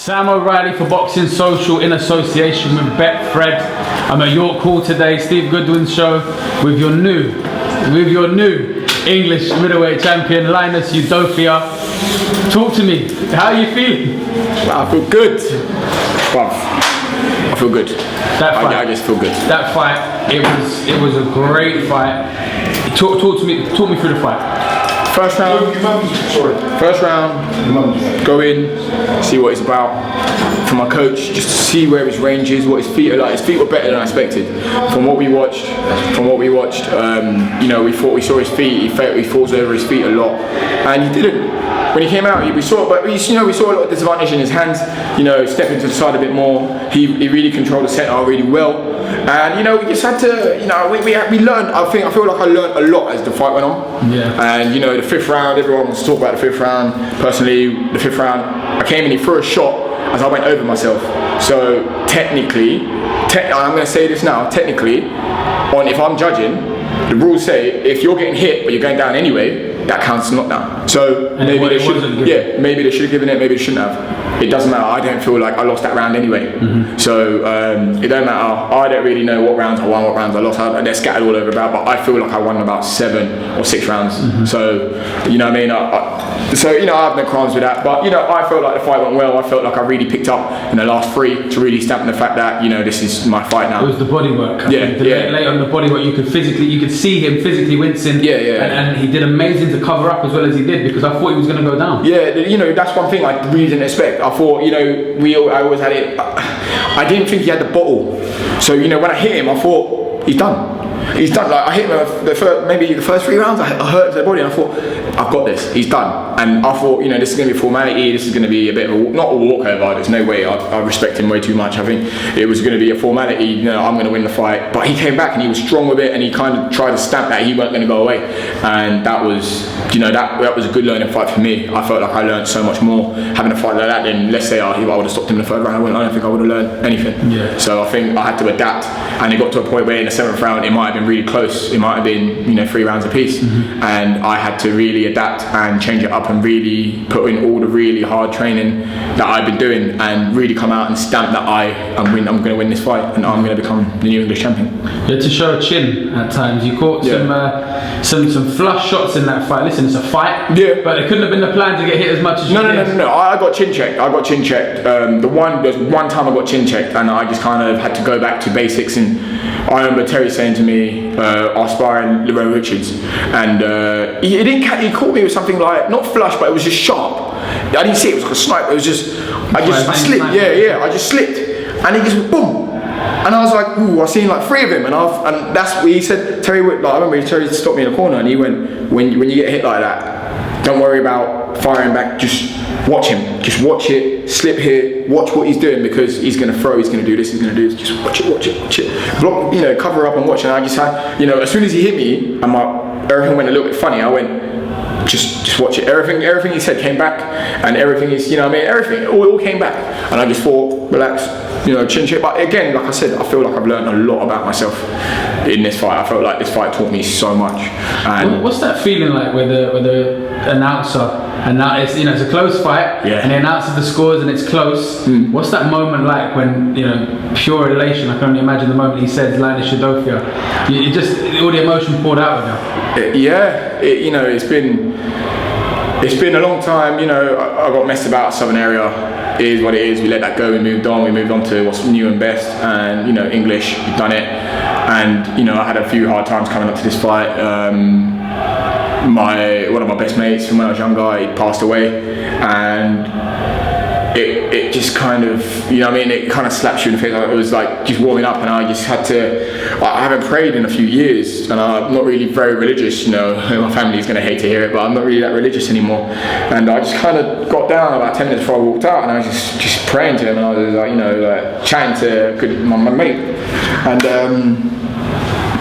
Sam O'Reilly for Boxing Social in association with Betfred. I'm at York Hall today, Steve Goodwin's show, with your new English middleweight champion, Linus Udofia. Talk to me, how are you feeling? I feel good. I feel good. That fight, I just feel good. That fight, it was a great fight. Talk me through the fight. First round, go in, see what it's about. For my coach, just to see where his range is, what his feet are like. His feet were better than I expected. From what we watched, we saw his feet. He falls over his feet a lot, and he didn't. When he came out, we saw a lot of disadvantage in his hands. Stepping to the side a bit more. He really controlled the center really well. And we just had to, we learned. I feel like I learned a lot as the fight went on. Yeah. And the fifth round, everyone wants to talk about the fifth round. Personally, the fifth round, I came in, he threw a shot as I went over myself. So technically, I'm going to say this now. Technically, if I'm judging, the rules say if you're getting hit but you're going down anyway, that counts as a knockdown. So maybe they should have given it, maybe they shouldn't have. It doesn't matter. I don't feel like I lost that round anyway. Mm-hmm. So it don't matter. I don't really know what rounds I won, what rounds I lost. They're scattered all over about, but I feel like I won about 7 or 6 rounds. Mm-hmm. So I have no qualms with that. But I felt like the fight went well. I felt like I really picked up in the last 3 to really stamp the fact that this is my fight now. It was the body work. Late on the body work, you could see him physically wincing. And he did amazing to cover up as well as he did, because I thought he was going to go down. Yeah, that's one thing I really didn't expect. I thought, I always had it. I didn't think he had the bottle. So when I hit him, I thought he's done. He's done. Like I hit him maybe the first 3 rounds. I hurt the body, and I thought, I've got this. He's done. And I thought, this is going to be a formality. This is going to be a bit of not a walkover. There's no way. I respect him way too much. I think it was going to be a formality. I'm going to win the fight. But he came back and he was strong with it, and he kind of tried to stamp that he wasn't going to go away. And that was, that was a good learning fight for me. I felt like I learned so much more having a fight like that than, let's say, I would have stopped him in the 3rd round. I don't think I would have learned anything. Yeah. So I think I had to adapt, and it got to a point where in the 7th round it might have been really close. It might have been 3 rounds apiece. Mm-hmm. And I had to really adapt and change it up and really put in all the really hard training that I've been doing and really come out and stamp that I'm going to win this fight and I'm going to become the new English champion. You had to show a chin at times. You caught some flush shots in that fight. Listen, it's a fight, but it couldn't have been the plan to get hit as much as you did. No. I got chin checked. There's one time I got chin checked, and I just kind of had to go back to basics. And I remember Terry saying to me, I was sparring Lerone Richards, and he caught me with something like, not flush, but it was just sharp. I didn't see it was like a snipe. It was just, I slipped. I just slipped, and he just boom. And I was like, ooh, I've seen like 3 of him, and that's what he said. Terry, I remember Terry stopped me in a corner, and he went, when you get hit like that, don't worry about firing back. Just watch him. Just watch it. Slip here. Watch what he's doing, because he's going to throw. He's going to do this. He's going to do this. Just watch it. Block. Cover up and watch. And I just had, as soon as he hit me, and everything went a little bit funny. I went, just watch it. Everything he said came back, and everything is, everything all came back, and I just thought, relax, chin check. But again, like I said, I feel like I've learned a lot about myself in this fight. I felt like this fight taught me so much. And what's that feeling like where the announcer, and now it's it's a close fight, and the announcer the scores and it's close? What's that moment like when pure elation? I can only imagine the moment he said Linus Udofia. You just all the emotion poured out of you. It's been a long time. I got messed about Southern area. It is what it is. We let that go. We moved on to what's new and best, and English. We've done it, and I had a few hard times coming up to this fight. One of my best mates from when I was younger, he passed away, and it just kind of, it kind of slaps you in the face. It was like just warming up, and I just had to, I haven't prayed in a few years, and I'm not really very religious, my family's going to hate to hear it, but I'm not really that religious anymore. And I just kind of got down about 10 minutes before I walked out, and I was just praying to him, and I was like, chatting to my mate, and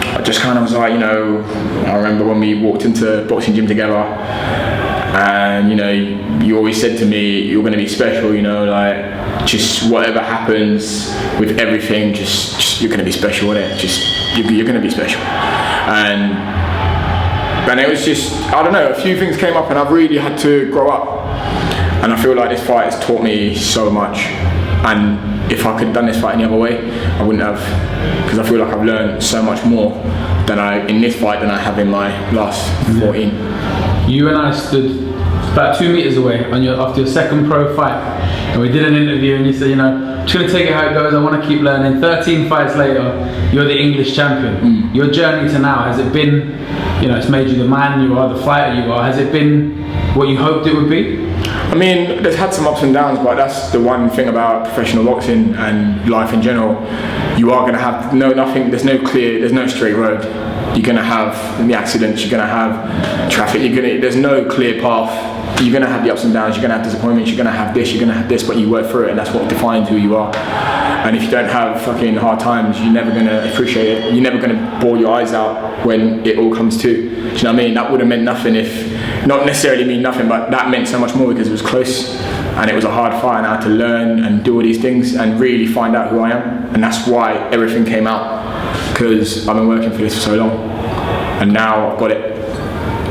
I just kind of was like, I remember when we walked into boxing gym together, and you always said to me, you're going to be special, like just whatever happens with everything, just you're going to be special with it. Just you're going to be special. And it was just, I don't know, a few things came up, and I've really had to grow up. And I feel like this fight has taught me so much. And if I could have done this fight any other way, I wouldn't have, because I feel like I've learned so much more in this fight than I have in my last 14. You and I stood about 2 meters away after your second pro fight, and we did an interview, and you said, I'm just going to take it how it goes, I want to keep learning. 13 fights later, you're the English champion. Your journey to now, has it been, it's made you the man you are, the fighter you are, has it been what you hoped it would be? I mean, there's had some ups and downs, but that's the one thing about professional boxing and life in general. You are going to have there's no straight road. You're going to have the accidents, you're going to have traffic, there's no clear path. You're going to have the ups and downs, you're going to have disappointments, you're going to have this, you're going to have this, but you work through it, and that's what defines who you are. And if you don't have fucking hard times, you're never going to appreciate it. You're never going to bawl your eyes out when it all comes to. Do you know what I mean? That would have meant nothing not necessarily mean nothing, but that meant so much more because it was close and it was a hard fight, and I had to learn and do all these things and really find out who I am. And that's why everything came out, because I've been working for this for so long and now I've got it.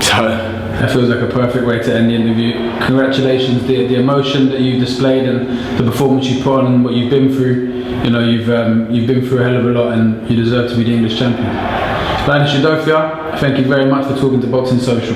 So that feels like a perfect way to end the interview. Congratulations, the emotion that you displayed and the performance you put on and what you've been through. You've been through a hell of a lot, and you deserve to be the English champion. Linus Udofia, thank you very much for talking to Boxing Social.